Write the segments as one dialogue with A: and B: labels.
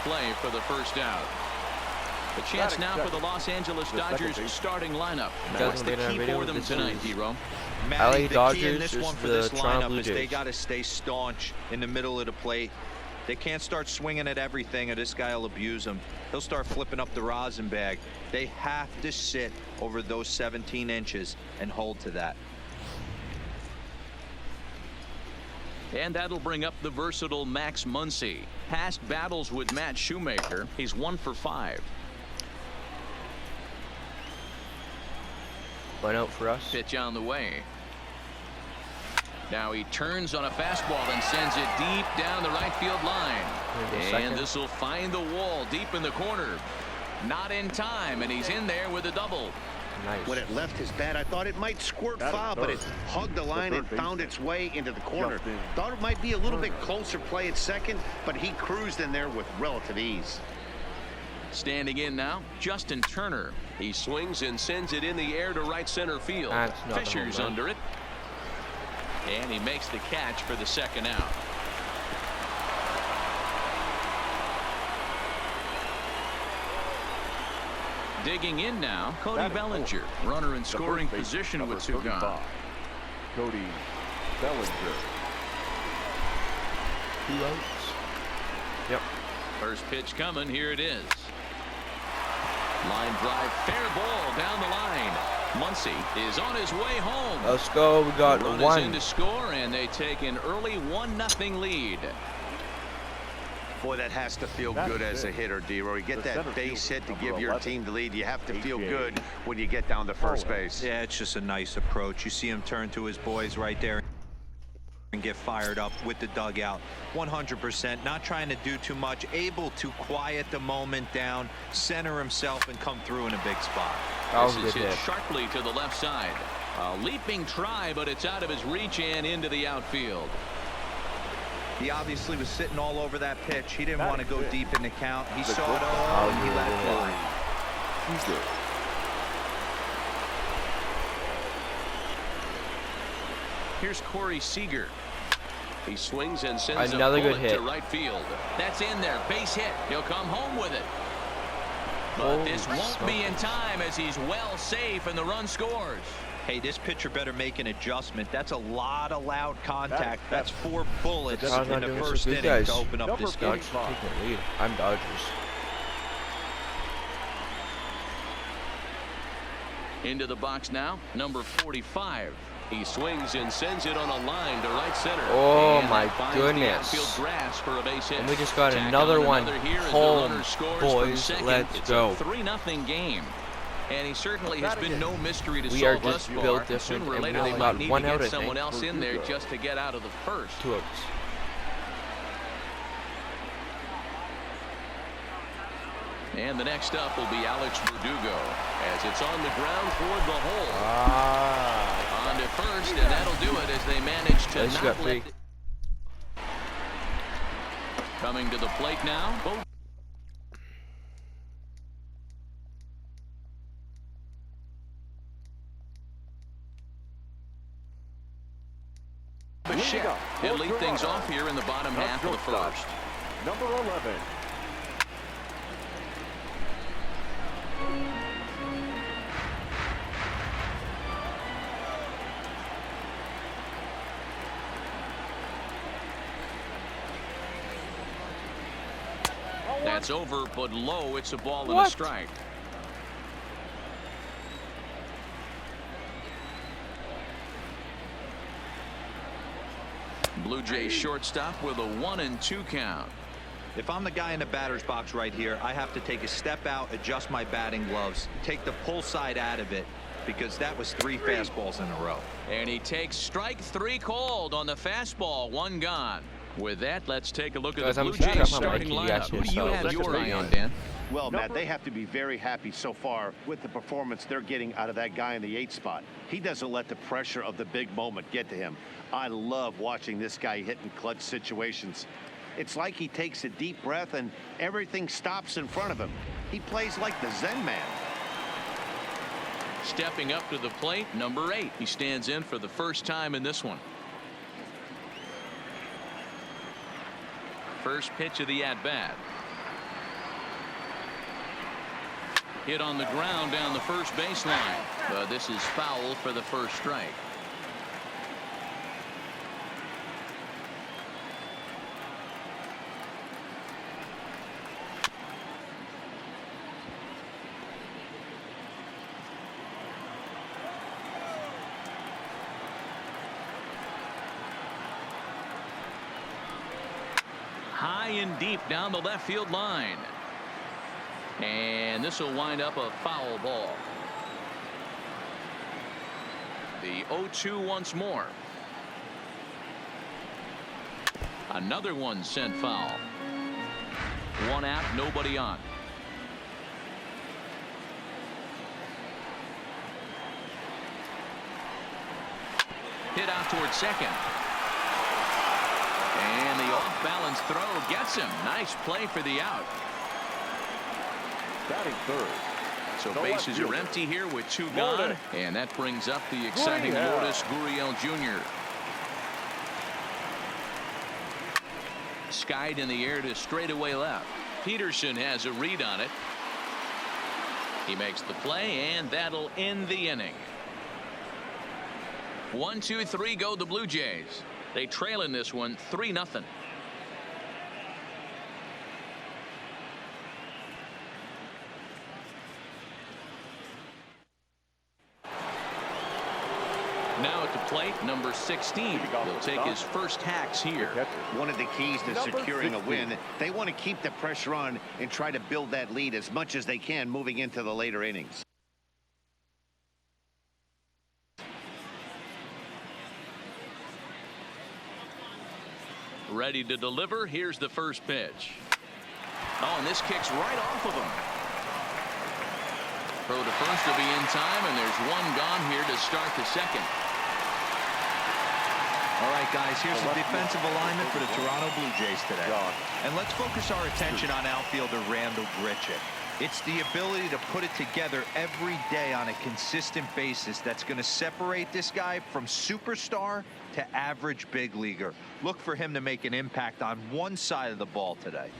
A: play for the first down. A chance now for the Los Angeles Dodgers starting lineup. What's the key for them tonight, D-Ro?
B: LA Dodgers is
C: for this lineup
B: Blue
C: is they
B: Jays.
C: got to stay staunch in the middle of the plate. They can't start swinging at everything, or this guy will abuse them. He'll start flipping up the rosin bag. They have to sit over those 17 inches and hold to that.
A: And that'll bring up the versatile Max Muncy. Past battles with Matt Shoemaker, he's 1 for 5.
B: 1 out for us.
A: Pitch on the way. Now he turns on a fastball and sends it deep down the right field line. And this will find the wall deep in the corner. Not in time, and he's in there with a double.
B: Nice.
D: When it left his bat, I thought it might squirt foul, but it hugged the line and found its way into the corner. Thought it might be a little bit closer play at second, but he cruised in there with relative ease.
A: Standing in now, Justin Turner. He swings and sends it in the air to right center field. Fisher's under it. And he makes the catch for the second out. Digging in now, Cody Bellinger. Runner in scoring position with 2 gone.
E: Cody Bellinger.
B: 2 outs. Yep.
A: First pitch coming. Here it is. Line drive, fair ball down the line. Muncy is on his way home.
B: Let's go. We got
A: Run
B: 1.
A: is in to score, and they take an early 1-0 lead.
D: Boy, that has to feel good as a hitter, D-Roy. You get that base hit to give your team the lead. You have to feel good when you get down to first base.
C: Yeah, it's just a nice approach. You see him turn to his boys right there and get fired up with the dugout. 100%, not trying to do too much, able to quiet the moment down, center himself, and come through in a big spot.
A: This is hit sharply to the left side. A leaping try, but it's out of his reach and into the outfield.
C: He obviously was sitting all over that pitch. He didn't want to go deep in the count. He saw it all, and he let it fly.
A: Here's Corey Seager. He swings and sends
B: another
A: a
B: good
A: bullet
B: hit
A: to right field. That's in there. Base hit. He'll come home with it. But this won't be in time as he's well safe and the run scores.
C: Hey, this pitcher better make an adjustment. That's a lot of loud contact. That's 4 bullets in the first inning to open up this game.
B: I'm Dodgers.
A: Into the box now, number 45. He swings and sends it on a line to right center.
B: Oh
A: and
B: my
A: goodness.
B: goodness.
A: For a base hit.
B: And we just got
A: Tack
B: another
A: on
B: one
A: here
B: home, boys. Let's go.
A: It's a 3-0 game. And he certainly has been no mystery to
B: We are
A: solve thus
B: just
A: far.
B: built different,
A: Sooner or
B: and
A: later
B: we
A: they
B: only
A: might
B: got
A: need
B: 1
A: to
B: out,
A: get
B: I
A: someone
B: think.
A: else in there just to get out of the first.
B: 2 outs.
A: And the next up will be Alex Verdugo as it's on the ground toward the hole. On to first, and that'll do it as they manage to not let it. Coming to the plate now. He'll lead things off here in the bottom half of the first.
E: Number 11.
A: That's over, but low. It's a ball and a strike. Blue Jays shortstop with a 1-2 count.
C: If I'm the guy in the batter's box right here, I have to take a step out, adjust my batting gloves, take the pull side out of it, because that was 3 fastballs in a row.
A: And he takes strike 3 called on the fastball. 1 gone. With that, let's take a look at the Blue Jays starting lineup. Who do you have your eye on, Dan?
D: Well, Matt, they have to be very happy so far with the performance they're getting out of that guy in the 8th spot. He doesn't let the pressure of the big moment get to him. I love watching this guy hit in clutch situations. It's like he takes a deep breath and everything stops in front of him. He plays like the Zen man.
A: Stepping up to the plate, number 8. He stands in for the first time in this one. First pitch of the at-bat. Hit on the ground down the first baseline. But this is foul for the first strike. High and deep down the left field line. And this will wind up a foul ball. The 0-2 once more. Another one sent foul. One out, nobody on. Hit out towards second. And the off-balance throw gets him. Nice play for the out.
E: Batting third.
A: So bases are empty here with two gone. And that brings up the exciting Lourdes Gurriel Jr. Skied in the air to straightaway left. Peterson has a read on it. He makes the play, and that'll end the inning. 1, 2, 3 go the Blue Jays. They trail in this one 3-0. Now at the plate, number 16. He'll take his first hacks here.
D: One of the keys to securing a win, they want to keep the pressure on and try to build that lead as much as they can moving into the later innings.
A: Ready to deliver. Here's the first pitch. Oh, and this kicks right off of him. Throw to first will be in time, and there's one gone here to start the second.
C: All right, guys, here's the defensive alignment for the Toronto Blue Jays today. And let's focus our attention on outfielder Randal Grichuk. It's the ability to put it together every day on a consistent basis that's going to separate this guy from superstar to average big leaguer. Look for him to make an impact on one side of the ball today.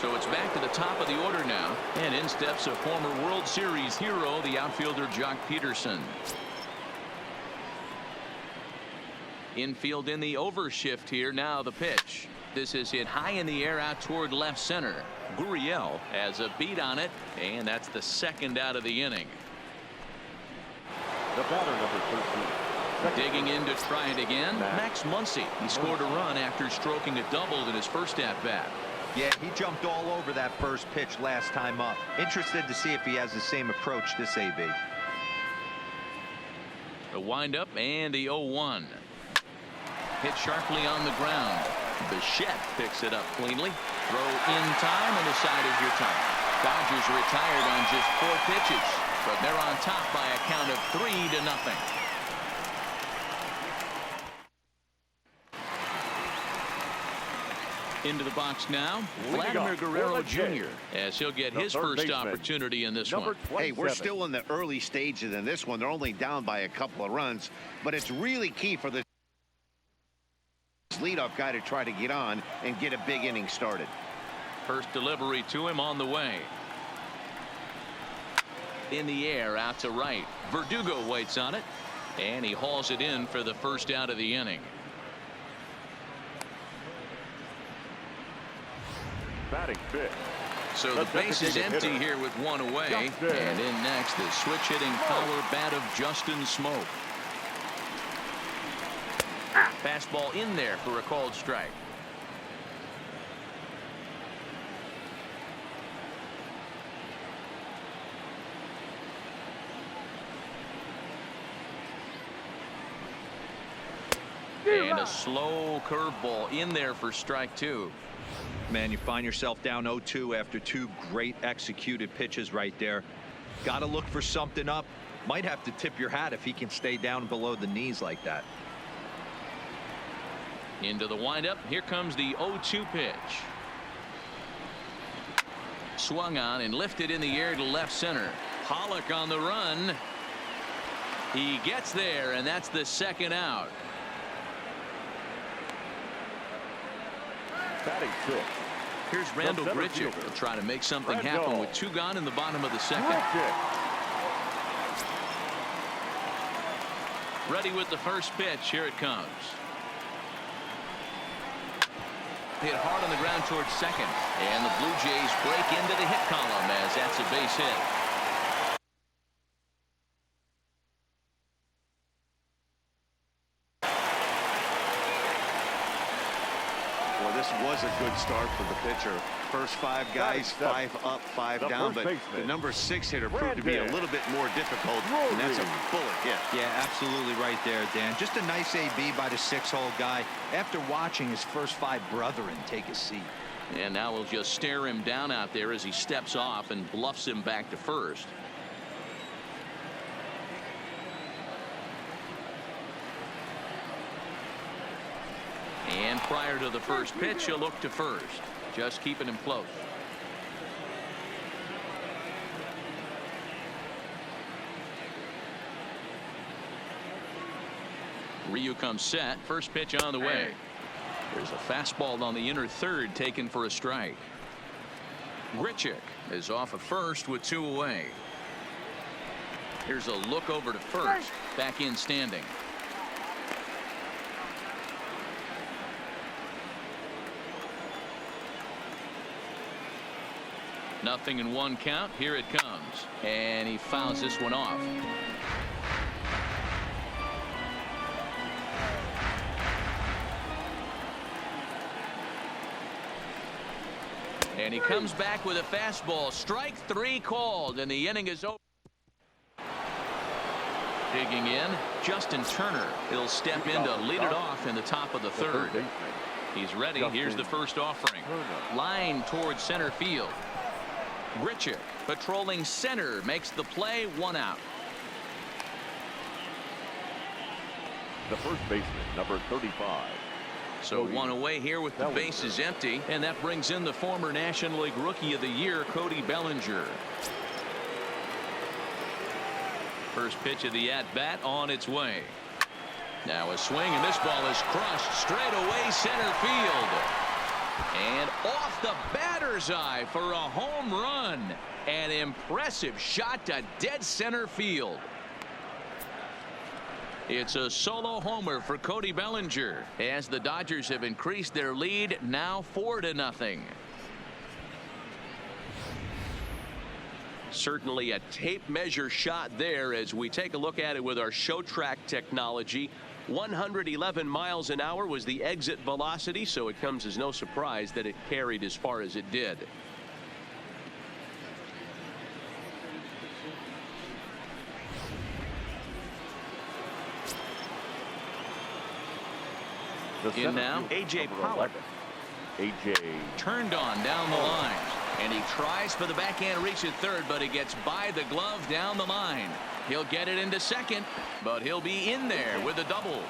A: So it's back to the top of the order now, and in steps a former World Series hero, the outfielder Joc Pederson. Infield in the overshift here. Now the pitch. This is hit high in the air out toward left center. Gurriel has a beat on it, and that's the second out of the inning.
E: The batter, number 13.
A: Digging in to try it again, Max Muncy. He scored a run after stroking a double in his first at-bat.
C: Yeah, he jumped all over that first pitch last time up. Interested to see if he has the same approach this AB.
A: The windup and the 0-1. Hit sharply on the ground. Bichette picks it up cleanly. Throw in time, and the side is retired. Dodgers retired on just 4 pitches, but they're on top by a count of 3-0. Into the box now, Vladimir Guerrero Jr. as he'll get his first opportunity in this one.
D: Hey, we're still in the early stages in this one. They're only down by a couple of runs, but it's really key for the leadoff guy to try to get on and get a big inning started.
A: First delivery to him on the way. In the air out to right. Verdugo waits on it, and he hauls it in for the first out of the inning.
E: Batting fifth.
A: So the base is empty here with one away, and in next the switch hitting power bat of Justin Smoak. Fastball in there for a called strike. And a slow curveball in there for strike 2.
C: Man, you find yourself down 0-2 after 2 great executed pitches right there. Got to look for something up. Might have to tip your hat if he can stay down below the knees like that.
A: Into the windup. Here comes the 0-2 pitch. Swung on and lifted in the air to left center. Pollock on the run. He gets there, and that's the second out.
E: Batting sixth.
A: Here's Randall
E: center
A: Grichuk.
E: fielder.
A: He'll try to make something
E: Randall.
A: happen with 2 gone in the bottom of the second.
E: Grichuk.
A: Ready with the first pitch. Here it comes. Hit hard on the ground towards second. And the Blue Jays break into the hit column as that's a base hit.
D: Well, this was a good start for the pitcher. First 5 guys, 5 up, 5
E: The
D: down,
E: first
D: but
E: baseman.
D: the number 6 hitter proved to be a little bit more difficult, and that's a bullet hit.
C: Yeah, absolutely right there, Dan. Just a nice AB by the 6-hole guy after watching his first 5 brethren take a seat.
A: And now we'll just stare him down out there as he steps off and bluffs him back to first. And prior to the first pitch, he'll look to first, just keeping him close. Ryu comes set. First pitch on the way. There's a fastball on the inner third taken for a strike. Grichuk is off of first with 2 away. Here's a look over to first. Back in standing. Nothing in 1 count. Here it comes. And he fouls this one off. And he comes back with a fastball. Strike 3 called, and the inning is over. Digging in, Justin Turner. He'll step in to lead it off in the top of the third. He's ready. Here's the first offering. Line towards center field. Grichuk patrolling center makes the play. 1 out.
E: The first baseman, number 35.
A: So 1 away here with the bases empty, and that brings in the former National League Rookie of the Year, Cody Bellinger. First pitch of the at-bat on its way. Now a swing, and this ball is crushed straight away center field. And off the batter's eye for a home run. An impressive shot to dead center field. It's a solo homer for Cody Bellinger as the Dodgers have increased their lead now 4-0. Certainly a tape measure shot there as we take a look at it with our show track technology. 111 miles an hour was the exit velocity, so it comes as no surprise that it carried as far as it did. In now, A.J. Pollock.
E: A.J.
A: Turned on down the line. And he tries for the backhand reach at third, but he gets by the glove down the line. He'll get it into second, but he'll be in there with a double.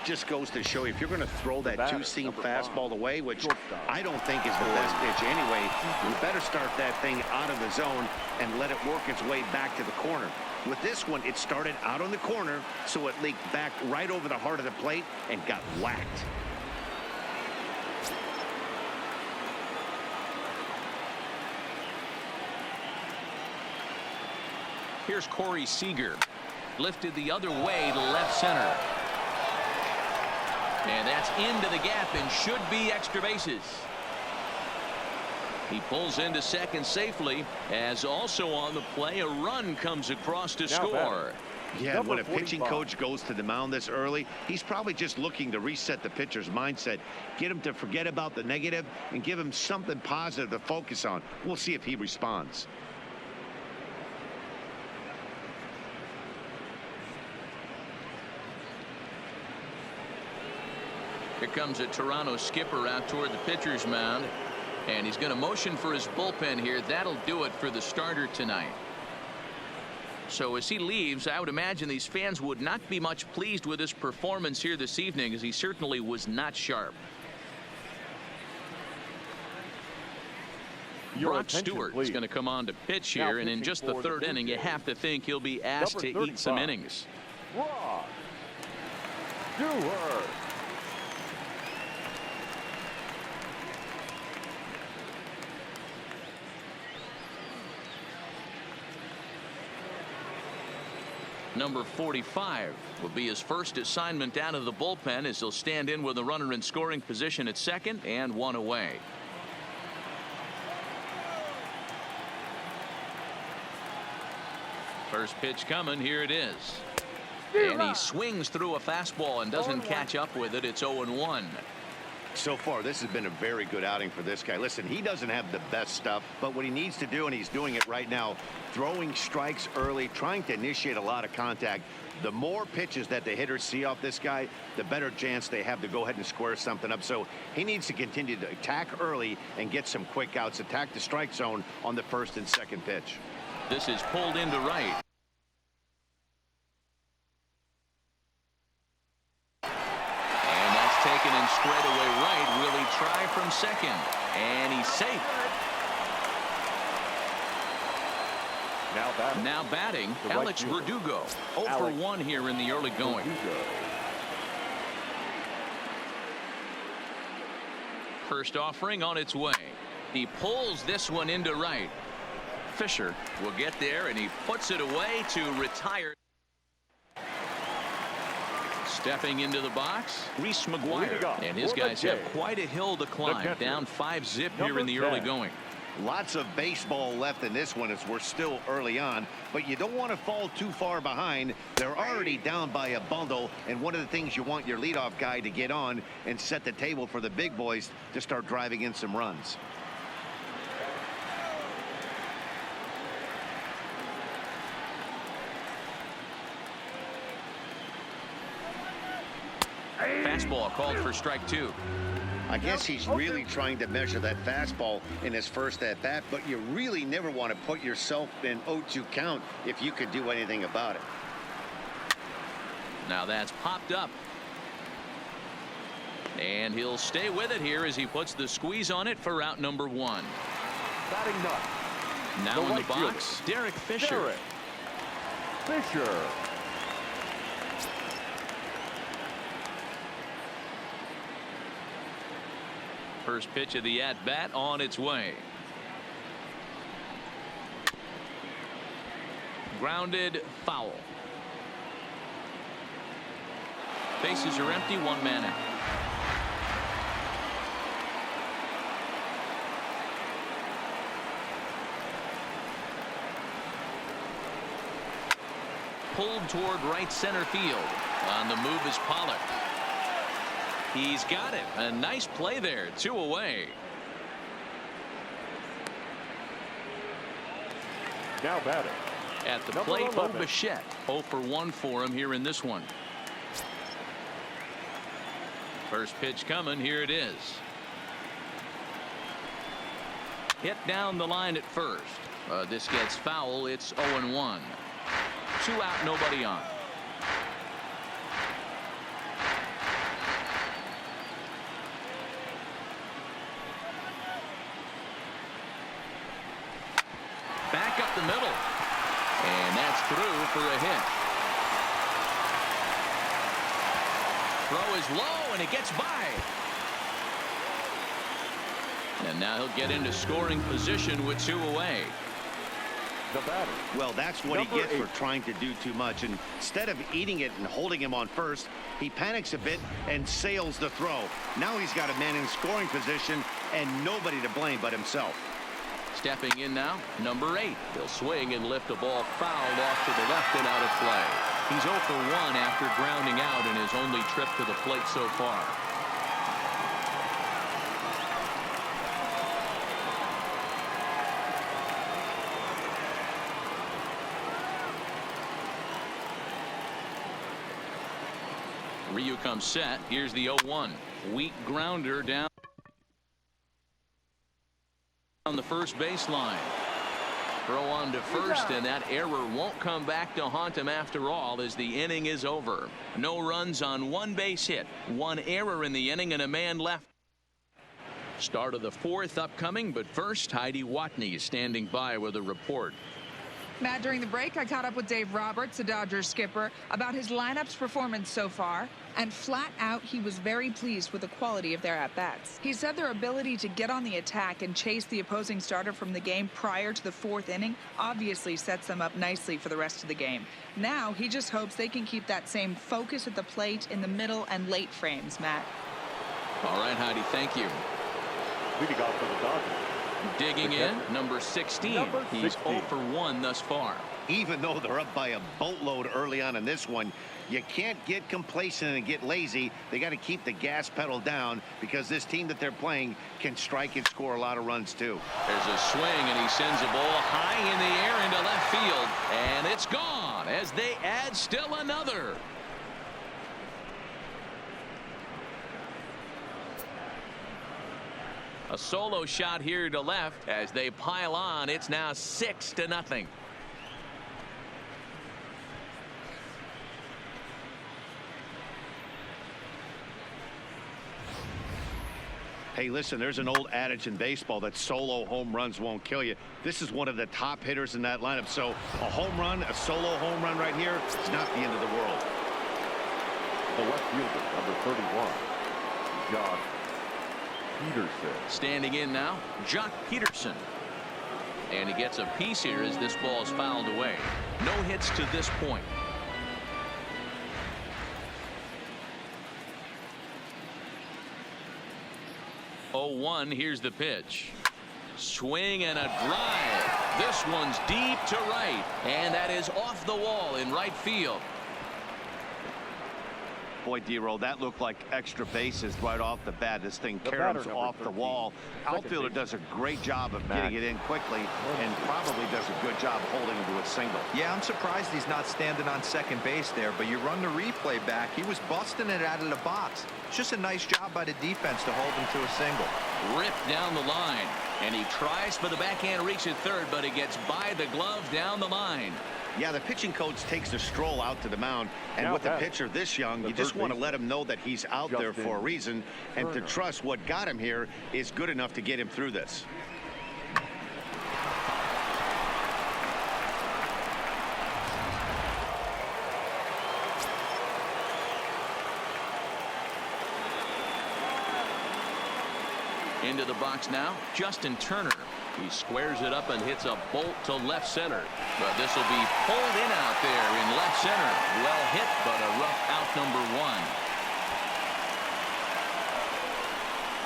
D: Just goes to show you, if you're going to throw that
E: batter,
D: 2-seam
E: number
D: fastball
E: 5,
D: away, which
E: shortstop.
D: I don't think is the best pitch anyway, you better start that thing out of the zone and let it work its way back to the corner. With this one, it started out on the corner, so it leaked back right over the heart of the plate and got whacked.
A: Here's Corey Seager. Lifted the other way to left center. And that's into the gap and should be extra bases. He pulls into second safely, as also on the play a run comes across to score.
D: Yeah, when a pitching coach goes to the mound this early, he's probably just looking to reset the pitcher's mindset, get him to forget about the negative and give him something positive to focus on. We'll see if he responds.
A: Here comes a Toronto skipper out toward the pitcher's mound, and he's going to motion for his bullpen here. That'll do it for the starter tonight. So as he leaves, I would imagine these fans would not be much pleased with his performance here this evening, as he certainly was not sharp. Brock Stewart is going to come on to pitch here, and in just the third inning, you have to think he'll be asked to eat some innings.
E: Brock Stewart.
A: Number 45 will be his first assignment out of the bullpen as he'll stand in with a runner in scoring position at second and one away. First pitch coming. Here it is. And he swings through a fastball and doesn't catch up with it. It's 0-1.
D: So far, this has been a very good outing for this guy. Listen, he doesn't have the best stuff, but what he needs to do, and he's doing it right now, throwing strikes early, trying to initiate a lot of contact. The more pitches that the hitters see off this guy, the better chance they have to go ahead and square something up. So he needs to continue to attack early and get some quick outs, attack the strike zone on the first and second pitch.
A: This is pulled into right. Taken in straight away right. Will he try from second? And he's safe. Now batting, Alex Verdugo. 0 for 1 here in the early going. First offering on its way. He pulls this one into right. Fisher will get there, and he puts it away to retire. Stepping into the box, Reese McGuire, and his guys have quite a hill to climb. Down 5-zip here in the early going.
D: Lots of baseball left in this one as we're still early on, but you don't want to fall too far behind. They're already down by a bundle, and one of the things you want your leadoff guy to get on and set the table for the big boys to start driving in some runs.
A: Fastball called for strike 2.
D: I guess he's really trying to measure that fastball in his first at bat, but you really never want to put yourself in 0-2 count if you could do anything about it.
A: Now that's popped up. And he'll stay with it here as he puts the squeeze on it for out number 1.
E: Batting ninth.
A: Now in the box, Derek Fisher.
E: Fisher.
A: First pitch of the at-bat on its way. Grounded, foul. Bases are empty, one man out. Pulled toward right center field. On the move is Pollock. He's got it. A nice play there. 2 away.
E: Now batting.
A: At the plate, Bo Bichette. 0 for 1 for him here in this one. First pitch coming. Here it is. Hit down the line at first. This gets foul. It's 0-1. 2 out, nobody on. Back up the middle. And that's through for a hit. Throw is low and it gets by. And now he'll get into scoring position with 2 away.
E: The batter.
D: Well, that's what he gets for trying to do too much. And instead of eating it and holding him on first, he panics a bit and sails the throw. Now he's got a man in scoring position and nobody to blame but himself.
A: Stepping in now, number 8. He'll swing and lift a ball fouled off to the left and out of play. He's 0 for 1 after grounding out in his only trip to the plate so far. Ryu comes set. Here's the 0-1. Weak grounder down on the first baseline. Throw on to first, and that error won't come back to haunt him after all as the inning is over. No runs on 1 base hit, 1 error in the inning, and a man left. Start of the 4th upcoming, but first Heidi Watney is standing by with a report.
F: Matt, during the break, I caught up with Dave Roberts, the Dodgers skipper, about his lineup's performance so far. And flat out, he was very pleased with the quality of their at-bats. He said their ability to get on the attack and chase the opposing starter from the game prior to the 4th inning obviously sets them up nicely for the rest of the game. Now, he just hopes they can keep that same focus at the plate in the middle and late frames, Matt.
A: All right, Heidi, thank you.
E: Leading off for the Dodgers.
A: Digging in, number 16. He's 0 for 1 thus far.
D: Even though they're up by a boatload early on in this one, you can't get complacent and get lazy. They got to keep the gas pedal down because this team that they're playing can strike and score a lot of runs too.
A: There's a swing, and he sends a ball high in the air into left field, and it's gone as they add still another. A solo shot here to left as they pile on. It's now 6-0.
D: Hey, listen, there's an old adage in baseball that solo home runs won't kill you. This is one of the top hitters in that lineup. So a home run, a solo home run right here, it's not the end of the world.
E: The left fielder, number 31, Joc Pederson.
A: Standing in now, Joc Pederson. And he gets a piece here as this ball is fouled away. No hits to this point. Oh, 1, here's the pitch. Swing and a drive. This one's deep to right, and that is off the wall in right field.
D: Boy, D-Roll, that looked like extra bases right off the bat. This thing
E: The
D: caroms
E: batter, number
D: off the
E: 13,
D: wall. Outfielder does a great job of getting it in quickly and probably does a good job holding him to a single.
C: Yeah, I'm surprised he's not standing on second base there, but you run the replay back. He was busting it out of the box. It's just a nice job by the defense to hold him to a single.
A: Ripped down the line, and he tries for the backhand reach at third, but it gets by the glove down the line.
D: Yeah, the pitching coach takes a stroll out to the mound, and
E: Now
D: with the
E: batting,
D: pitcher this young,
E: the
D: you just
E: third
D: want to
E: baseman,
D: let him know that he's out there for a reason, and to
E: Turner.
D: trust what got him here is good enough to get him through this.
A: Into the box now, Justin Turner. He squares it up and hits a bolt to left center. But this will be pulled in out there in left center. Well hit, but a rough out, number 1.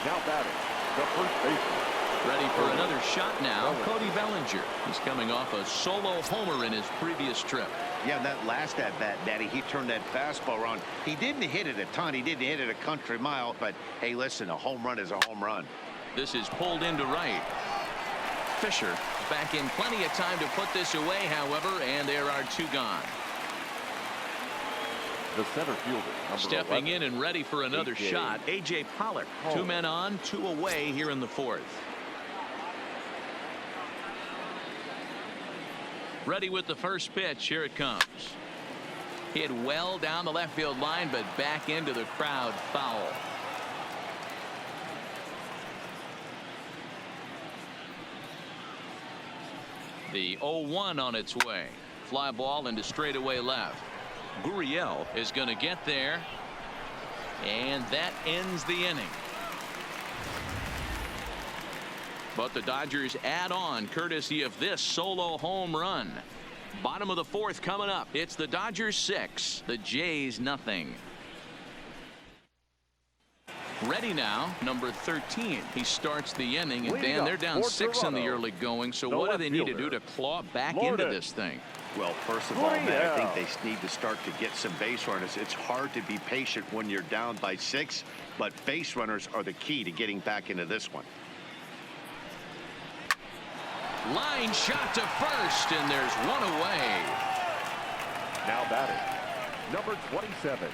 E: Now batting, the first baseman.
A: Ready for another shot now, Cody Bellinger. He's coming off a solo homer in his previous trip.
D: Yeah, that last at-bat, Daddy, he turned that fastball around. He didn't hit it a ton. He didn't hit it a country mile. But, hey, listen, a home run is a home run.
A: This is pulled into right. Fisher back in plenty of time to put this away, however, and there are 2 gone.
E: The center fielder, number
A: Stepping
E: 11,
A: in and ready for another
E: A.J.
A: shot, A.J. Pollock.
E: Pollock.
A: 2 men on, 2 away here in the 4th. Ready with the first pitch. Here it comes. Hit well down the left field line, but back into the crowd, foul. The 0-1 on its way. Fly ball into straightaway left. Gurriel is going to get there, and that ends the inning. But the Dodgers add on courtesy of this solo home run. Bottom of the 4th coming up. It's the Dodgers 6, the Jays nothing. Ready now, number 13. He starts the inning, and
E: Leading
A: Dan,
E: up
A: they're down
E: for
A: 6 in the
E: Toronto,
A: early going. So
E: the
A: what do
E: left
A: they need to do
E: fielder,
A: to claw back
E: Lourdes.
A: into this thing?
D: Well, first of all, Matt, I think
E: Gurriel.
D: they need to start to get some base runners. It's hard to be patient when you're down by 6, but base runners are the key to getting back into this one.
A: Line shot to first, and there's 1 away.
E: now batting, number 27.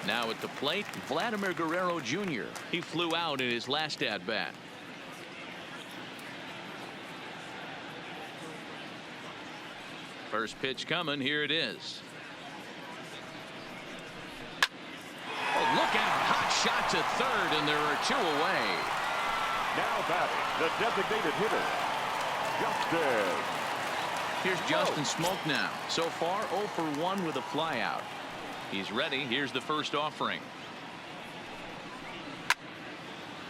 A: Now at the plate, Vladimir Guerrero Jr. He flew out in his last at-bat. First pitch coming. Here it is. Oh, look out. Hot shot to third, and there are 2 away.
E: Now batting, the designated hitter, Justin
A: Here's Justin Smoak now. So far 0 for 1 with a flyout. He's ready. Here's the first offering.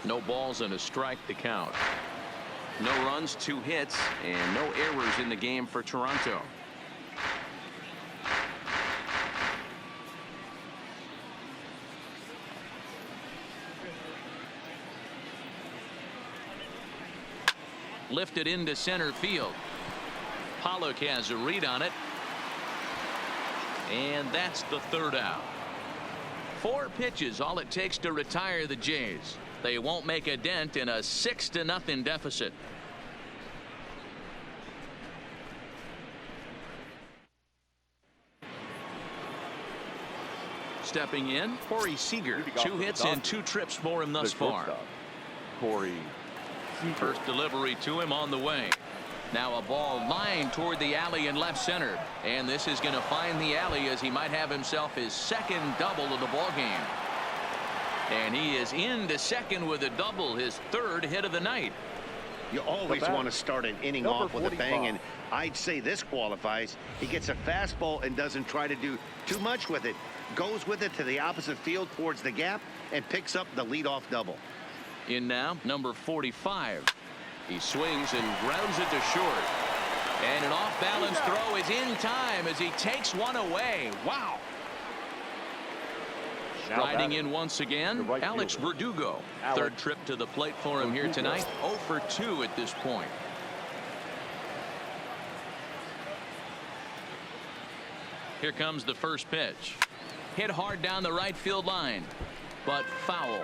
A: No balls and a strike to count.
G: No runs, 2 hits, and no errors in the game for Toronto.
A: Lifted into center field. Pollock has a read on it. And that's the third out. 4 pitches, all it takes to retire the Jays. They won't make a dent in a 6-0 deficit. Stepping in, Corey Seager. 2 hits and 2 trips for him thus far.
E: Corey Seager.
A: First delivery to him on the way. Now a ball lined toward the alley in left center. And this is going to find the alley as he might have himself his second double of the ball game. And he is into second with a double, his 3rd hit of the night.
D: You always want to start an inning off with a bang, and I'd say this qualifies. He gets a fastball and doesn't try to do too much with it. Goes with it to the opposite field towards the gap and picks up the leadoff double.
A: In now, number 45. He swings and grounds it to short. And an off-balance throw is in time as he takes one away. Wow. Striding in once again, Alex Verdugo. 3rd trip to the plate for him here tonight. 0 for 2 at this point. Here comes the first pitch. Hit hard down the right field line, but foul.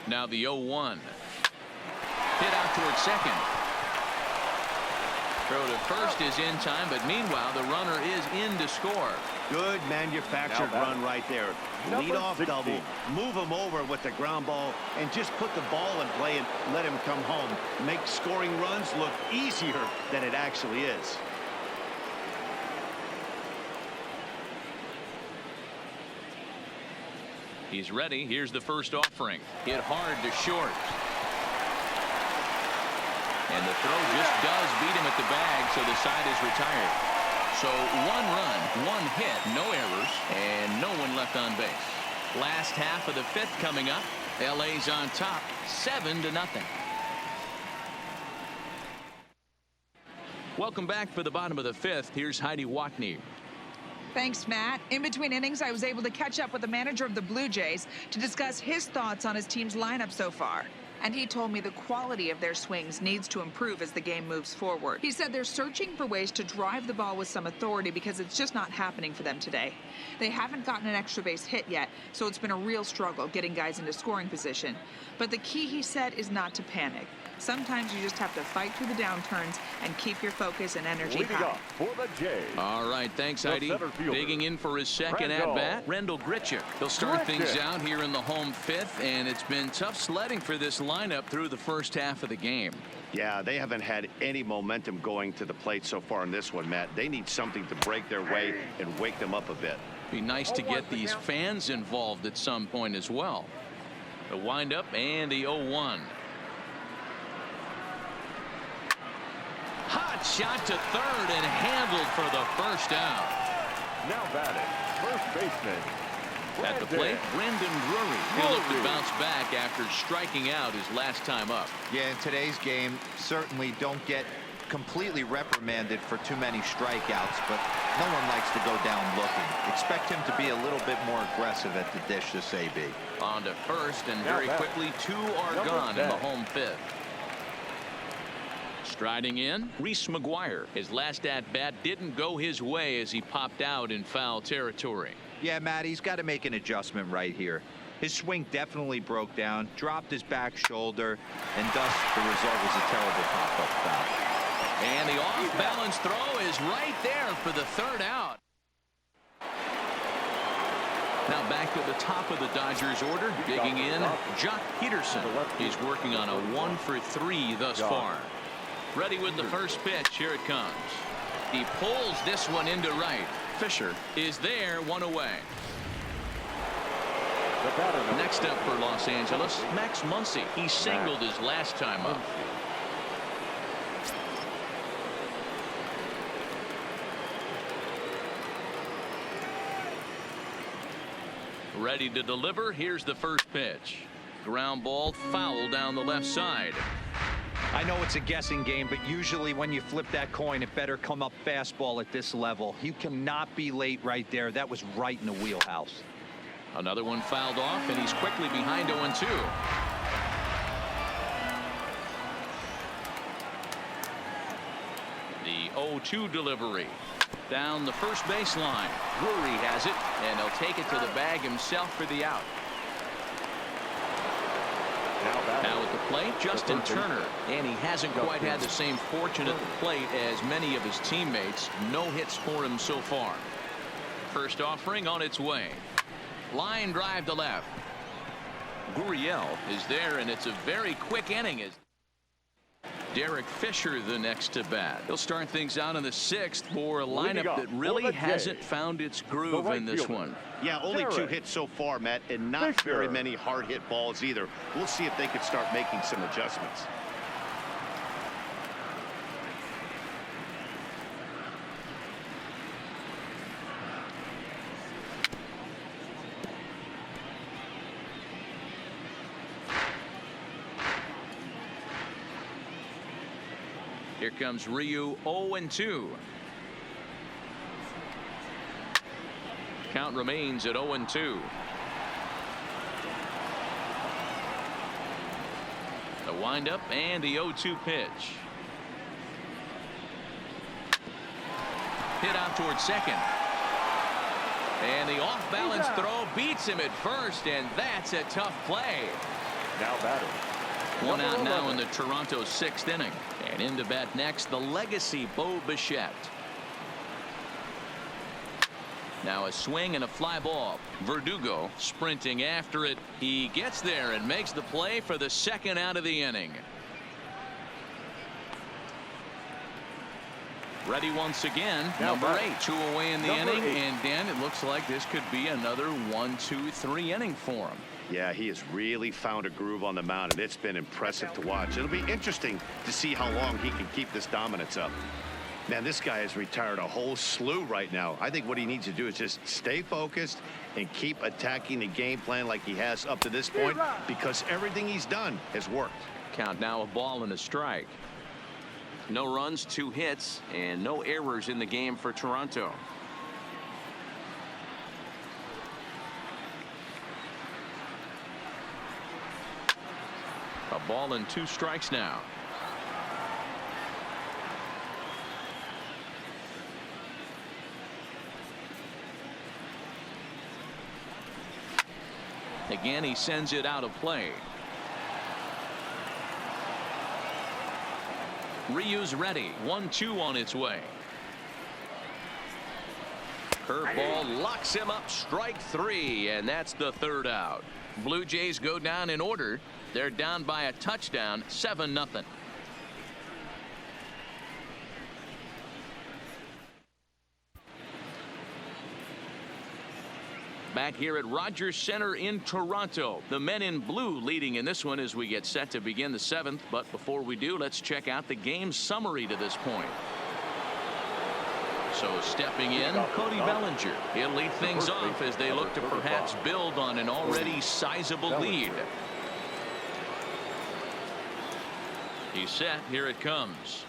A: Now the 0-1. Hit out towards second. Throw to first is in time, but meanwhile the runner is in to score.
D: Good manufactured run right there. Lead off double, move him over with the ground ball, and just put the ball in play and let him come home. Make scoring runs look easier than it actually is.
A: He's ready. Here's the first offering. Hit hard to short. And the throw just does beat him at the bag, so the side is retired. So 1 run, 1 hit, no errors, and no one left on base. Last half of the 5th coming up. LA's on top, 7-0. Welcome back for the bottom of the 5th. Here's Heidi Watney.
F: Thanks, Matt. In between innings, I was able to catch up with the manager of the Blue Jays to discuss his thoughts on his team's lineup so far. And he told me the quality of their swings needs to improve as the game moves forward. He said they're searching for ways to drive the ball with some authority because it's just not happening for them today. They haven't gotten an extra base hit yet, so it's been a real struggle getting guys into scoring position. But the key, he said, is not to panic. Sometimes you just have to fight through the downturns and keep your focus and energy high.
E: For the Jays.
A: All right, thanks, Heidi. Digging in for his second at-bat, Rendell Grichuk. He'll start things out here in the home 5th, and it's been tough sledding for this lineup through the first half of the game.
D: Yeah, they haven't had any momentum going to the plate so far in this one, Matt. They need something to break their way and wake them up a bit.
A: Be nice to get these fans involved at some point as well. The windup and the 0-1. Hot shot to third and handled for the first out.
E: Now batting, first baseman.
A: At the plate, Brendan Drury. He'll look to bounce back after striking out his last time up.
C: Yeah, in today's game, certainly don't get completely reprimanded for too many strikeouts, but no one likes to go down looking. Expect him to be a little bit more aggressive at the dish this AB.
A: On to first, and very quickly 2 are gone in the home 5th. Striding in, Reese McGuire. His last at-bat didn't go his way as he popped out in foul territory.
C: Yeah, Matt, he's got to make an adjustment right here. His swing definitely broke down, dropped his back shoulder, and thus the result was a terrible pop-up foul.
A: And the off-balance throw is right there for the 3rd out. Now back to the top of the Dodgers order, digging in, Jock Peterson. He's working on a 1 for 3 thus far. Ready with the first pitch. Here it comes. He pulls this one into right. Fisher is there, 1 away.
E: The batter, number
A: Next up for Los Angeles, Max Muncy. He singled his last time up. Ready to deliver. Here's the first pitch. Ground ball, foul down the left side.
C: I know it's a guessing game, but usually when you flip that coin, it better come up fastball at this level. You cannot be late right there. That was right in the wheelhouse.
A: Another one fouled off, and he's quickly behind 0-2. The 0-2 delivery. Down the first baseline. Drury has it, and he'll take it to the bag himself for the out. Now at the plate, Justin Turner, and he hasn't quite had the same fortune at the plate as many of his teammates. No hits for him so far. First offering on its way. Line drive to left. Gurriel is there, and it's a very quick inning. As Derek Fisher the next to bat. He'll start things out in the 6th for a lineup that really hasn't found its groove in this one.
D: Yeah, only 2 hits so far, Matt, and not very many hard hit balls either. We'll see if they can start making some adjustments.
A: Here comes Ryu, 0-2. Count remains at 0-2. The windup and the 0-2 pitch. Hit out towards second. And the off-balance throw beats him at first, and that's a tough play.
E: Now batting.
A: One out now in the Toronto 6th inning. And in to bat next, the legacy Bo Bichette. Now a swing and a fly ball. Verdugo sprinting after it. He gets there and makes the play for the 2nd out of the inning. Ready once again. Number 8. 2 away in the inning. And Dan, it looks like this could be another 1-2-3 inning for him.
D: Yeah, he has really found a groove on the mound, and it's been impressive to watch. It'll be interesting to see how long he can keep this dominance up. Man, this guy has retired a whole slew right now. I think what he needs to do is just stay focused and keep attacking the game plan like he has up to this point, because everything he's done has worked.
G: Count now a ball and a strike. No runs, 2 hits, and no errors in the game for Toronto.
A: A ball and 2 strikes now. Again, he sends it out of play. Ryu's ready. 1-2 on its way. Curveball locks him up. Strike 3, and that's the 3rd out. Blue Jays go down in order. They're down by a touchdown, 7-0. Back here at Rogers Center in Toronto. The men in blue leading in this one as we get set to begin the 7th. But before we do, let's check out the game summary to this point. So stepping in, Cody Bellinger. He'll lead things off as they look to perhaps build on an already sizable lead. He's set. Here it comes.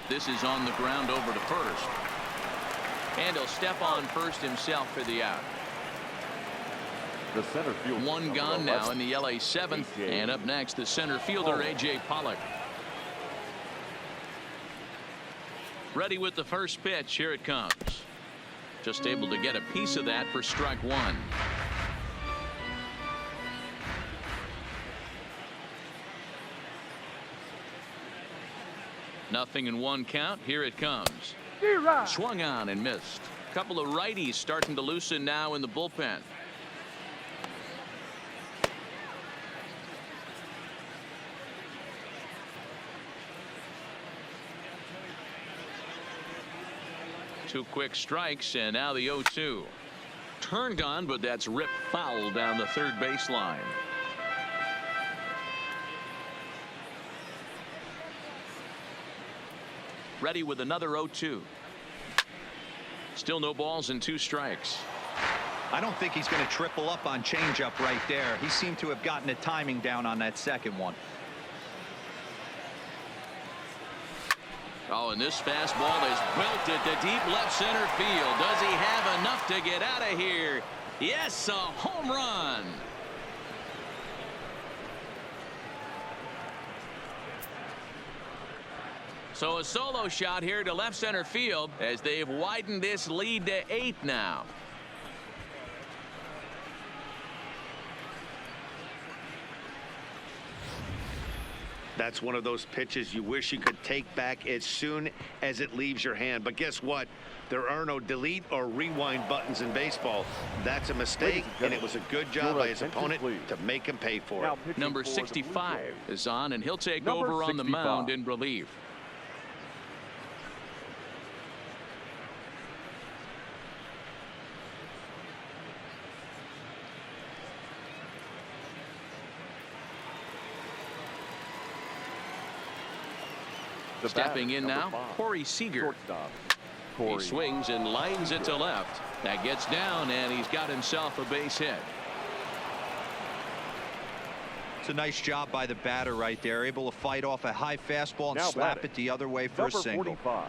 A: This is on the ground over to first. And he'll step on first himself for the out.
E: The center field.
A: One gone now in the LA 7th. And up next, the center fielder, A.J. Pollock. Ready with the first pitch. Here it comes. Just able to get a piece of that for strike 1. Nothing in 1 count. Here it comes. Swung on and missed. Couple of righties starting to loosen now in the bullpen. Two quick strikes, and now the 0-2. Turned on, but that's ripped foul down the third baseline. Ready with another 0-2. Still no balls and 2 strikes.
C: I don't think he's going to triple up on changeup right there. He seemed to have gotten the timing down on that second one.
A: Oh, and this fastball is belted to deep left center field. Does he have enough to get out of here? Yes, a home run. So a solo shot here to left center field as they've widened this lead to 8 now.
D: That's one of those pitches you wish you could take back as soon as it leaves your hand. But guess what? There are no delete or rewind buttons in baseball. That's a mistake, and it was a good job by his opponent to make him pay for it.
A: Number 65 is on, and he'll take over on the mound in relief. Stepping in now, Corey Seager. He swings and lines it to left. That gets down, and he's got himself a base hit.
C: It's a nice job by the batter right there, able to fight off a high fastball and slap it the other way for a single.
E: 45.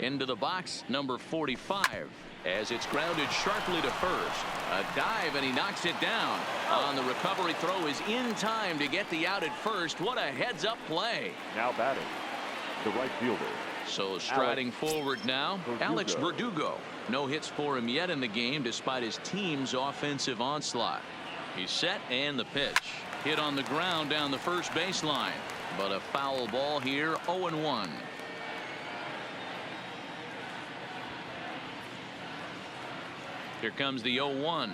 A: Into the box, number 45, as it's grounded sharply to first. A dive, and he knocks it down. On the recovery throw is in time to get the out at first. What a heads-up play.
E: Now batting, the right fielder.
A: So striding forward now, Alex Verdugo. No hits for him yet in the game despite his team's offensive onslaught. He's set, and the pitch. Hit on the ground down the first baseline. But a foul ball here, 0-1. Here comes the 0-1.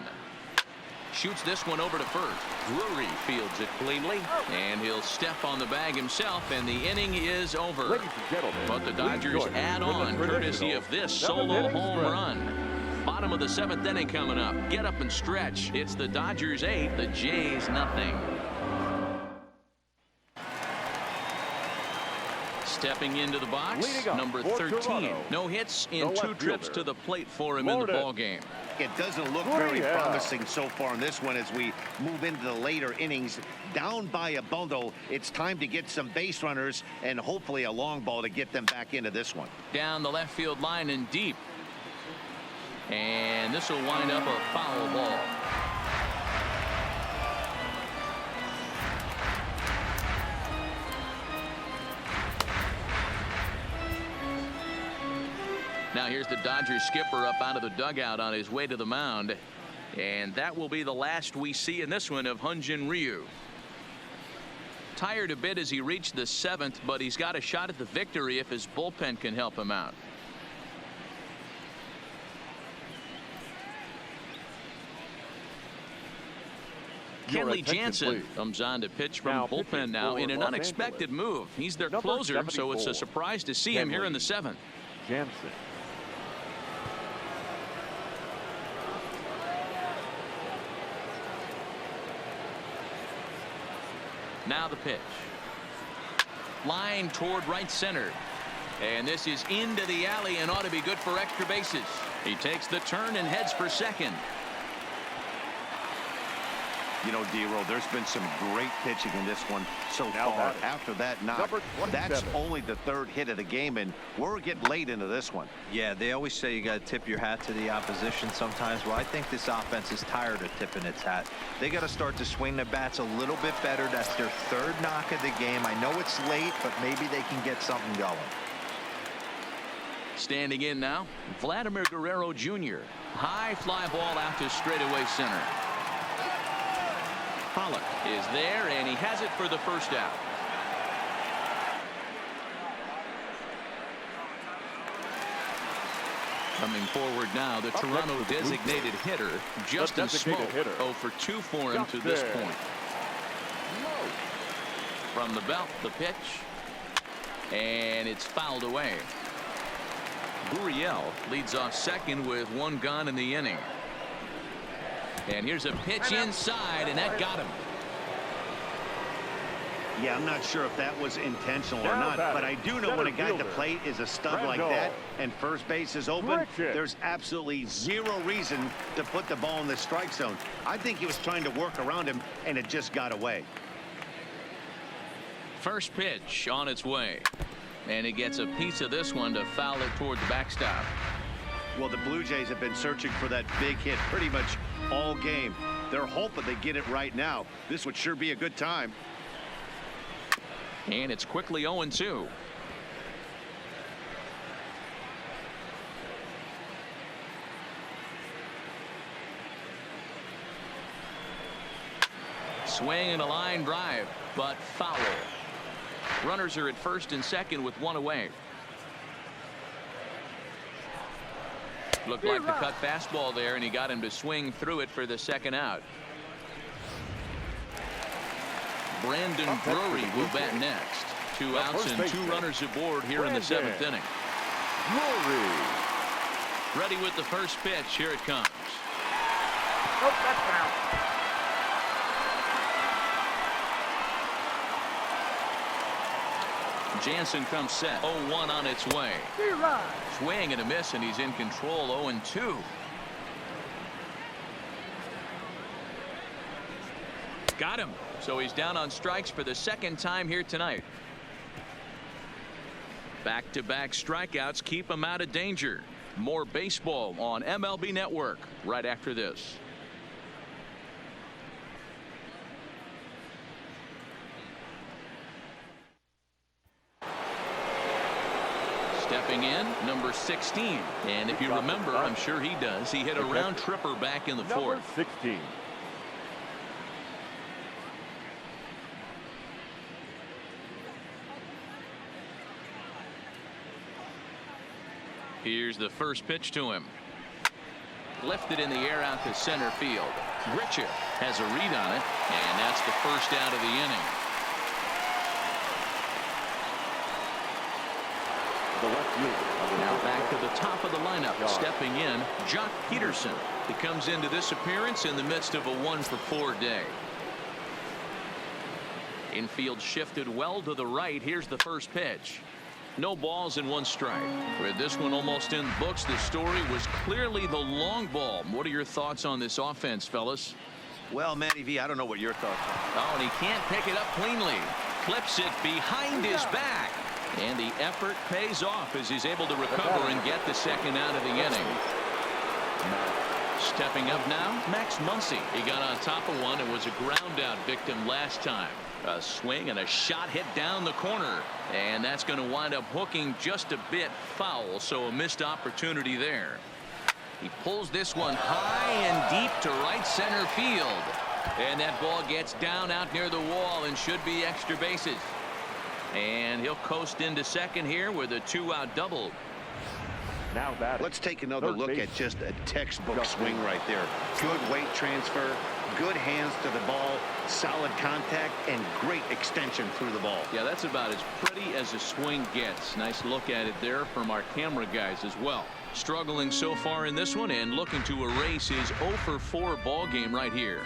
A: Shoots this one over to first. Drury fields it cleanly, and he'll step on the bag himself, and the inning is over.
E: Ladies and gentlemen,
A: But the Dodgers add on courtesy of this solo home run. Bottom of the 7th inning coming up. Get up and stretch. It's the Dodgers 8, the Jays nothing. Stepping into the box, number 13. No hits in 2 trips to the plate for him in the ballgame.
D: It doesn't look very promising so far in this one as we move into the later innings. Down by a bundle, it's time to get some base runners and hopefully a long ball to get them back into this one.
A: Down the left field line and deep. And this will wind up a foul ball. Now here's the Dodgers skipper up out of the dugout on his way to the mound. And that will be the last we see in this one of Hyun-Jin Ryu. Tired a bit as he reached the 7th, but he's got a shot at the victory if his bullpen can help him out. Kenley Jansen comes on to pitch from bullpen now in an unexpected move. He's their closer, so it's a surprise to see him here in the 7th.
E: Jansen.
A: Now the pitch. Line toward right center. And this is into the alley and ought to be good for extra bases. He takes the turn and heads for second.
D: You know, D-Roll, there's been some great pitching in this one so far. After that knock, that's only the 3rd hit of the game, and we're getting late into this one.
C: Yeah, they always say you got to tip your hat to the opposition sometimes. Well, I think this offense is tired of tipping its hat. They got to start to swing the bats a little bit better. That's their 3rd knock of the game. I know it's late, but maybe they can get something going.
A: Standing in now, Vladimir Guerrero Jr. High fly ball out to straightaway center. Pollock is there, and he has it for the first out. Coming forward now, the Toronto designated hitter, Justin Smoak. 0 for 2 for him to this point. From the belt, the pitch. And it's fouled away. Gurriel leads off second with 1 gone in the inning. And here's a pitch inside, and that got him.
D: Yeah, I'm not sure if that was intentional or not, but I do know when a guy at the plate is a stud like that and first base is open, there's absolutely zero reason to put the ball in the strike zone. I think he was trying to work around him, and it just got away.
A: First pitch on its way. And he gets a piece of this one to foul it toward the backstop.
D: Well, the Blue Jays have been searching for that big hit pretty much all game. They're hoping they get it right now. This would sure be a good time.
A: And it's quickly 0-2. Swing and a line drive, but foul. Runners are at first and second with 1 away. Looked like the cut fastball there, and he got him to swing through it for the second out. Brandon Drury will bat next. 2 outs and 2 runners aboard here in the 7th inning. Ready with the first pitch. Here it comes.
E: That's foul.
A: Jansen comes set. 0-1 on its way. Swing and a miss, and he's in control. 0-2. Got him. So he's down on strikes for the second time here tonight. Back-to-back strikeouts keep him out of danger. More baseball on MLB Network right after this. Stepping in, number 16. And if you remember, I'm sure he does, he hit a round tripper back in the 4th.
E: Number 16.
A: Here's the first pitch to him. Lifted in the air out to center field. Grichuk has a read on it, and that's the first out of the inning. Now back to the top of the lineup. Stepping in, Jock Peterson. He comes into this appearance in the midst of a 1-for-4 day. Infield shifted well to the right. Here's the first pitch. No balls and 1 strike. With this one almost in books, the story was clearly the long ball. What are your thoughts on this offense, fellas?
D: Well, Matty V, I don't know what your thoughts are.
A: Oh, and he can't pick it up cleanly. Clips it behind his back. And the effort pays off as he's able to recover and get the second out of the inning. Stepping up now, Max Muncy. He got on top of one and was a ground out victim last time. A swing and a shot hit down the corner, and that's going to wind up hooking just a bit foul, so a missed opportunity there. He pulls this one high and deep to right center field, and that ball gets down out near the wall and should be extra bases. And he'll coast into second here with a 2-out double.
E: Now batting.
D: Let's take another look at just a textbook swing right there. Good weight transfer, good hands to the ball, solid contact, and great extension through the ball.
A: Yeah, that's about as pretty as a swing gets. Nice look at it there from our camera guys as well. Struggling so far in this one and looking to erase his 0-for-4 ball game right here.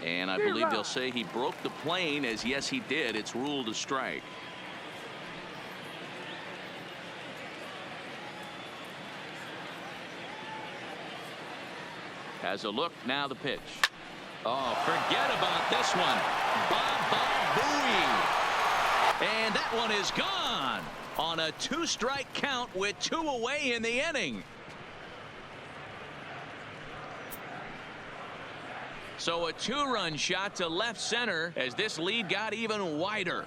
A: And I believe they'll say he broke the plane, as yes he did. It's ruled a strike. Has a look, now the pitch. Oh, forget about this one. Bob Bowie. And that one is gone on a 2-strike count with 2 away in the inning. So a 2-run shot to left center as this lead got even wider.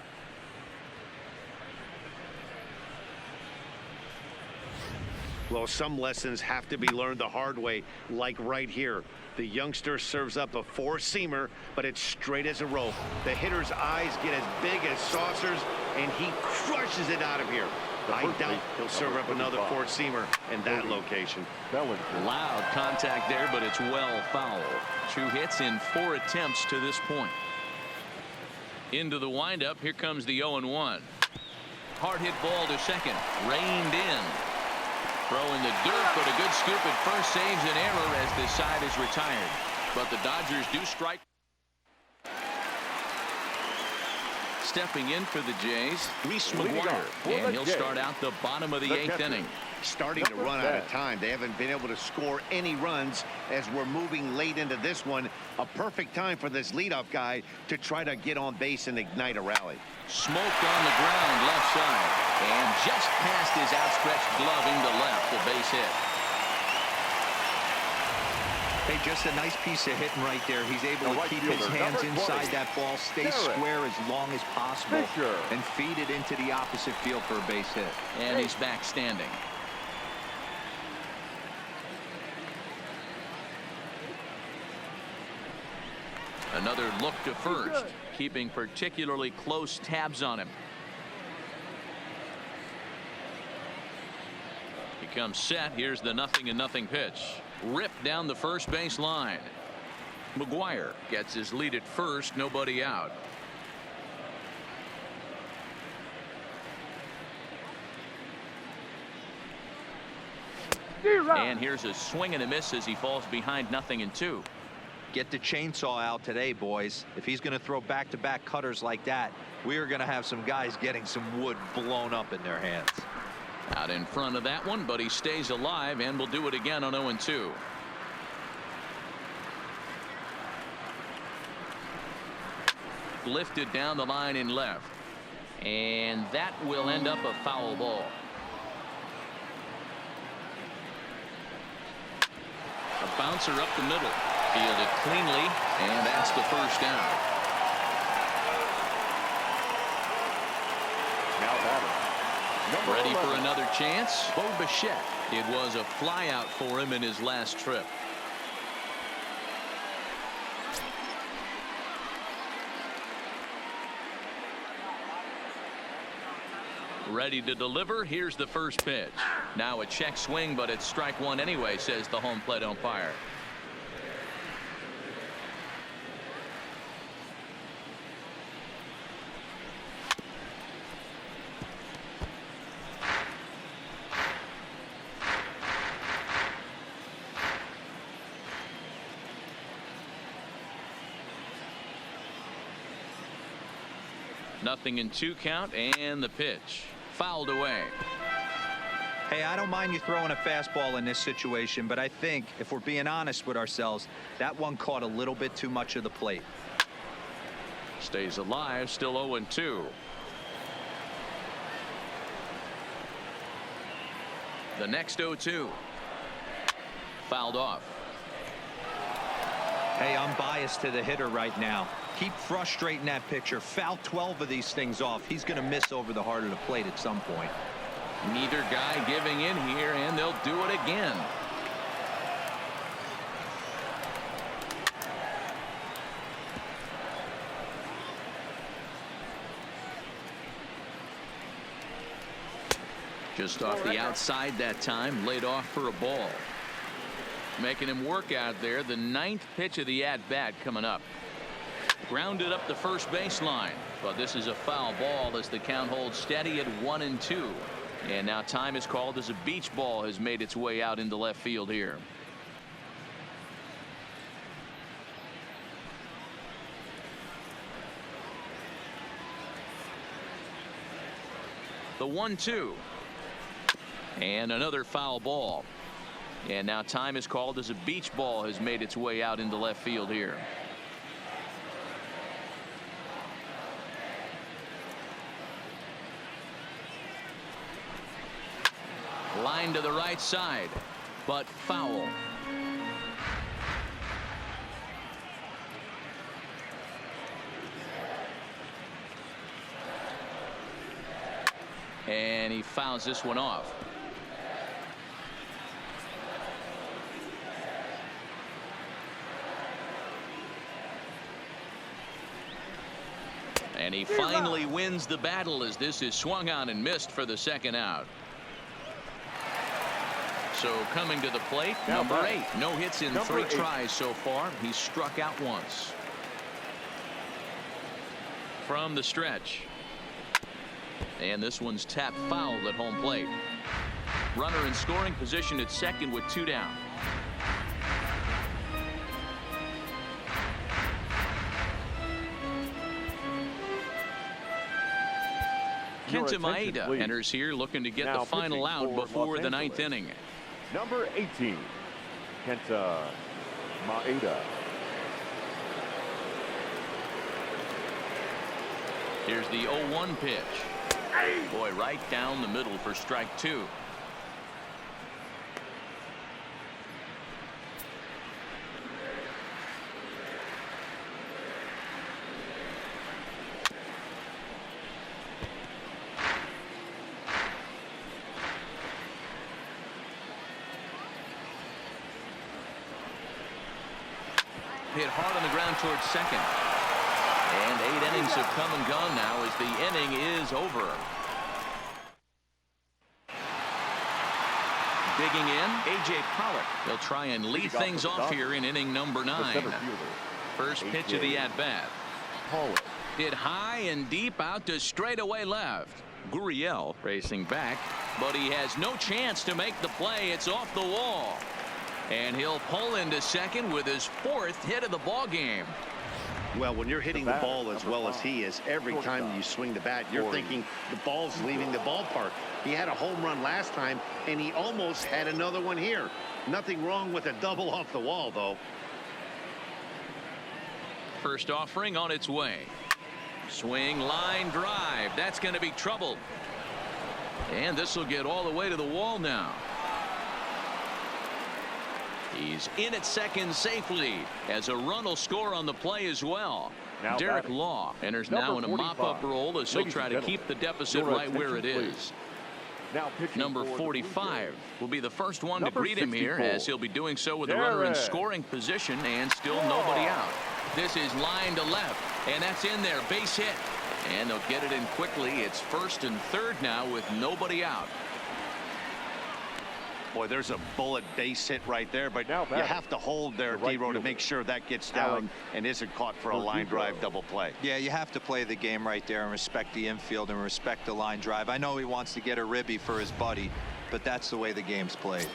D: Well, some lessons have to be learned the hard way, like right here. The youngster serves up a 4-seamer, but it's straight as a rope. The hitter's eyes get as big as saucers, and he crushes it out of here. I doubt he'll serve up another four-seamer in that location.
E: Bellinger.
A: Loud contact there, but it's well foul. 2 hits in 4 attempts to this point. Into the windup, here comes the 0-1. Hard hit ball to second, reined in. Throw in the dirt, but a good scoop at first saves an error as this side is retired. But the Dodgers do strike. Stepping in for the Jays, Reese McGuire, and he'll start out the bottom of the 8th inning.
D: Starting to run out of time. They haven't been able to score any runs as we're moving late into this one. A perfect time for this leadoff guy to try to get on base and ignite a rally.
A: Smoked on the ground left side, and just past his outstretched glove into left, a base hit.
C: Hey, just a nice piece of hitting right there. He's able to keep his hands inside that ball, stay square as long as possible, and feed it into the opposite field for a base hit.
A: And he's back standing. Another look to first, keeping particularly close tabs on him. He comes set. Here's the 0-0 pitch. Ripped down the first base line. McGuire gets his lead at first, nobody out. And here's a swing and a miss as he falls behind 0-2.
C: Get the chainsaw out today, boys. If he's going to throw back-to-back cutters like that, we are going to have some guys getting some wood blown up in their hands.
A: Out in front of that one, but he stays alive and will do it again on 0-2. Lifted down the line in left, and that will end up a foul ball. A bouncer up the middle, fielded cleanly, and that's the first down.
E: Now batting.
A: Ready for another chance? Bo Bichette. It was a fly out for him in his last trip. Ready to deliver. Here's the first pitch. Now a check swing, but it's strike one anyway, says the home plate umpire. Nothing in 2 count, and the pitch fouled away.
C: Hey, I don't mind you throwing a fastball in this situation, but I think if we're being honest with ourselves, that one caught a little bit too much of the plate.
A: Stays alive, still 0-2. The next 0-2. Fouled off.
C: Hey, I'm biased to the hitter right now. Keep frustrating that pitcher. Foul 12 of these things off. He's going to miss over the heart of the plate at some point.
A: Neither guy giving in here, and they'll do it again. Just off the outside that time, laid off for a ball. Making him work out there. The 9th pitch of the at-bat coming up. Grounded up the first baseline, but this is a foul ball as the count holds steady at 1-2. And now time is called as a beach ball has made its way out into left field here. The 1-2. And another foul ball. And now time is called as a beach ball has made its way out into left field here. Line to the right side, but foul. And he fouls this one off. And he finally wins the battle as this is swung on and missed for the second out. So coming to the plate, number 8. No hits in 3 tries so far. He's struck out once. From the stretch. And this one's tapped foul at home plate. Runner in scoring position at second with 2 down. Kenta Maeda enters here looking to get the final out before the 9th inning.
E: Number 18, Kenta Maeda.
A: Here's the 0-1 pitch. Boy, right down the middle for strike 2. Hit hard on the ground towards second. And 8 innings have come and gone now as the inning is over. Digging in, A.J. Pollock. He'll try and lead things off here in inning number 9. First pitch of the at-bat.
E: Pollock.
A: Hit high and deep out to straightaway left. Gurriel racing back, but he has no chance to make the play. It's off the wall. And he'll pull into second with his 4th hit of the ball game.
D: Well, when you're hitting the ball as well as he is, every time you swing the bat, you're thinking the ball's leaving the ballpark. He had a home run last time, and he almost had another one here. Nothing wrong with a double off the wall, though.
A: First offering on its way. Swing, line drive. That's going to be trouble. And this will get all the way to the wall now. He's in at second safely as a run will score on the play as well.
E: Now
A: Derek
E: batting.
A: Law enters
E: Number
A: now in a
E: 45.
A: mop-up role as he'll
E: Ladies
A: try
E: and
A: to
E: gentlemen,
A: keep the deficit
E: your
A: right where it
E: attention,
A: is.
E: please. Now pitching
A: Number
E: for the
A: 45 will be the first one to
E: Number
A: greet him here
E: 64.
A: as he'll be doing so with the runner in
E: Derek.
A: scoring position and still nobody out. This is line to left, and that's in there. Base hit. And they'll get it in quickly. It's 1st and 3rd now with nobody out.
D: Boy, there's a bullet base hit right there, but
E: Now
D: you
E: batting.
D: have to hold there,
E: The right
D: D-Row, to
E: fielder.
D: make sure that gets down
E: Alex
D: and isn't caught for a line
E: Verdugo.
D: drive double play.
C: Yeah, you have to play the game right there and respect the infield and respect the line drive. I know he wants to get a ribby for his buddy, but that's the way the game's played.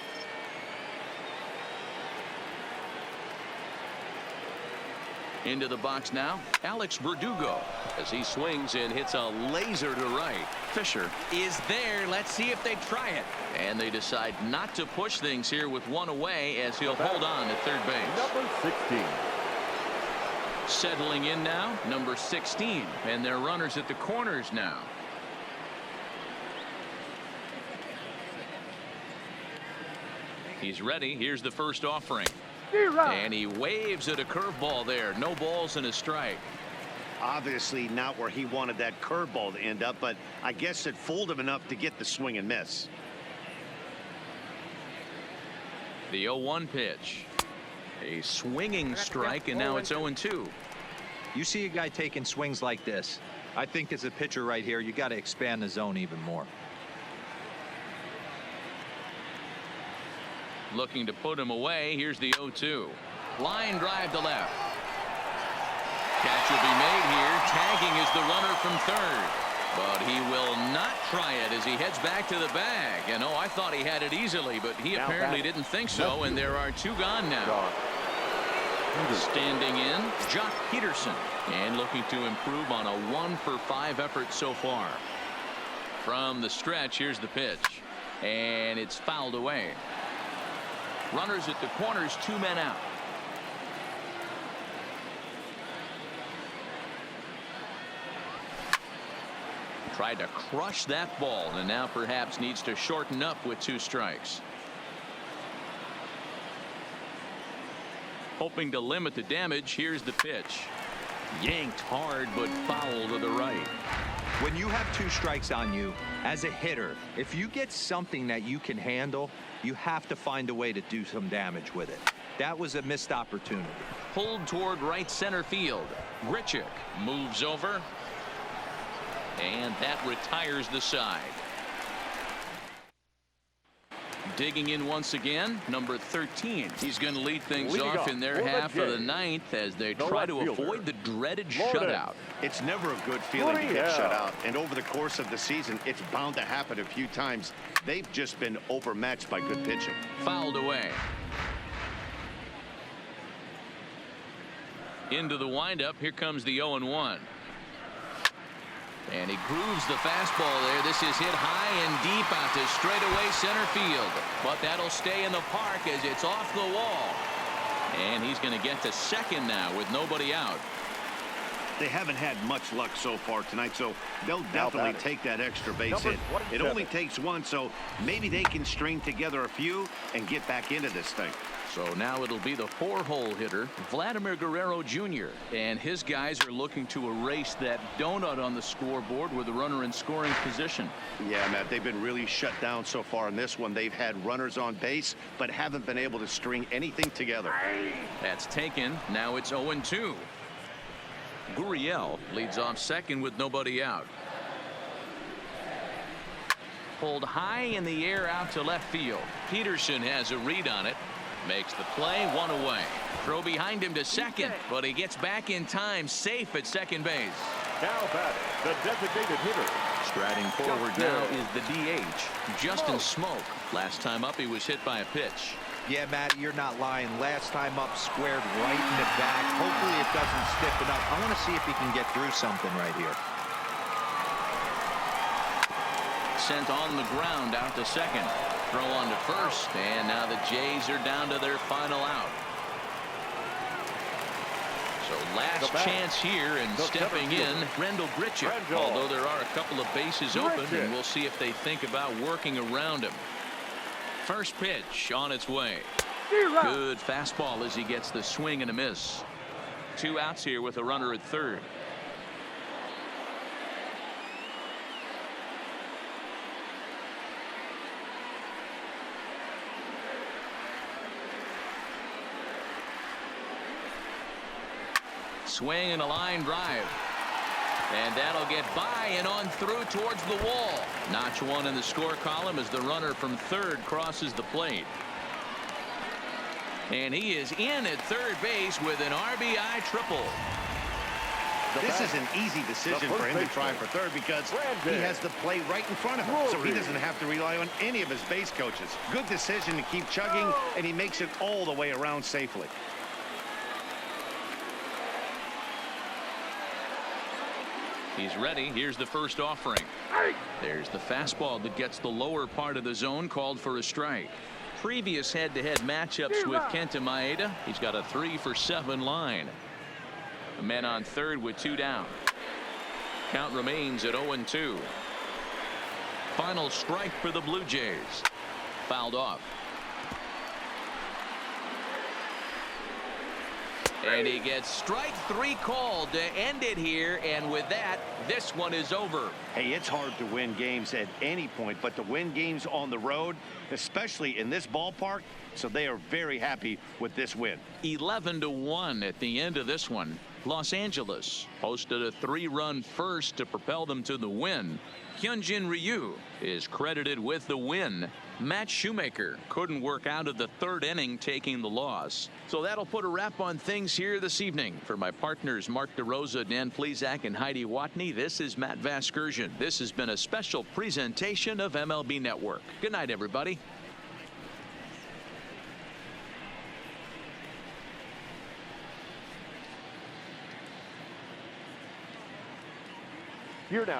A: Into the box now, Alex Verdugo as he swings and hits a laser to right. Fisher is there. Let's see if they try it. And they decide not to push things here with one away as he'll hold on at third base.
E: Number 16.
A: Settling in now, number 16. And their runners at the corners now. He's ready. Here's the first offering. And he waves at a curveball there. No balls and a strike.
D: Obviously not where he wanted that curveball to end up, but I guess it fooled him enough to get the swing and miss.
A: The 0-1 pitch. A swinging strike, and now it's 0-2.
C: You see a guy taking swings like this. I think as a pitcher right here, you got to expand the zone even more.
A: Looking to put him away. Here's the 0-2. Line drive to left. Catch will be made here. Tagging is the runner from third. But he will not try it as he heads back to the bag. And I thought he had it easily, but he
E: Now
A: apparently
E: batting.
A: didn't think so. And there are 2 gone now. Standing in, Jock Peterson. And looking to improve on a 1-for-5 effort so far. From the stretch, here's the pitch. And it's fouled away. Runners at the corners, 2 men out. Tried to crush that ball and now perhaps needs to shorten up with 2 strikes. Hoping to limit the damage. Here's the pitch. Yanked hard but foul to the right.
C: When you have 2 strikes on you as a hitter, if you get something that you can handle, you have to find a way to do some damage with it. That was a missed opportunity.
A: Pulled toward right center field. Grichuk moves over. And that retires the side. Digging in once again, number 13. He's going to lead things off in their half of the ninth as they try to avoid the dreaded shutout.
D: It's never a good feeling to get shut out, and over the course of the season, it's bound to happen a few times. They've just been overmatched by good pitching.
A: Fouled away. Into the windup. Here comes the 0-1. And he grooves the fastball there. This is hit high and deep out to straightaway center field. But that'll stay in the park as it's off the wall. And he's going to get to second now with nobody out.
D: They haven't had much luck so far tonight, so they'll definitely take that extra base hit. It only takes one, so maybe they can string together a few and get back into this thing.
A: So now it'll be the 4-hole hitter, Vladimir Guerrero Jr. And his guys are looking to erase that donut on the scoreboard with a runner in scoring position.
D: Yeah, Matt, they've been really shut down so far in this one. They've had runners on base, but haven't been able to string anything together.
A: That's taken. Now it's 0-2. Gurriel leads off second with nobody out. Pulled high in the air out to left field. Peterson has a read on it. Makes the play, one away. Throw behind him to second, but he gets back in time, safe at second base.
E: Now batting, the designated hitter.
A: Striding forward now is the DH, Justin Smoke. Last time up, he was hit by a pitch.
C: Yeah, Matt, you're not lying. Last time up, squared right in the back. Hopefully it doesn't stiffen up. I want to see if he can get through something right here.
A: Sent on the ground out to second. Throw on to first, and now the Jays are down to their final out. So last chance here, and stepping in, Rendell Grichuk. Although there are a couple of bases open, and we'll see if they think about working around him. First pitch on its way. Good fastball as he gets the swing and a miss. 2 outs here with a runner at third. Swing and a line drive. And that'll get by and on through towards the wall. Notch one in the score column as the runner from third crosses the plate. And he is in at third base with an RBI triple.
D: This is an easy decision for him to try for third because he has the play right in front of him, so he doesn't have to rely on any of his base coaches. Good decision to keep chugging, and he makes it all the way around safely.
A: He's ready. Here's the first offering. There's the fastball that gets the lower part of the zone, called for a strike. Previous head-to-head matchups with Kenta Maeda, he's got a 3-for-7 line. The man on third with 2 down. Count remains at 0-2. Final strike for the Blue Jays. Fouled off. And he gets strike 3 called to end it here, and with that, this one is over.
D: Hey, it's hard to win games at any point, but to win games on the road, especially in this ballpark, so they are very happy with this win.
A: 11-1 at the end of this one. Los Angeles posted a 3-run first to propel them to the win. Hyunjin Ryu is credited with the win. Matt Shoemaker couldn't work out of the 3rd inning, taking the loss. So that'll put a wrap on things here this evening. For my partners Mark DeRosa, Dan Plesac, and Heidi Watney, this is Matt Vasgersian. This has been a special presentation of MLB Network. Good night, everybody.
E: Here now.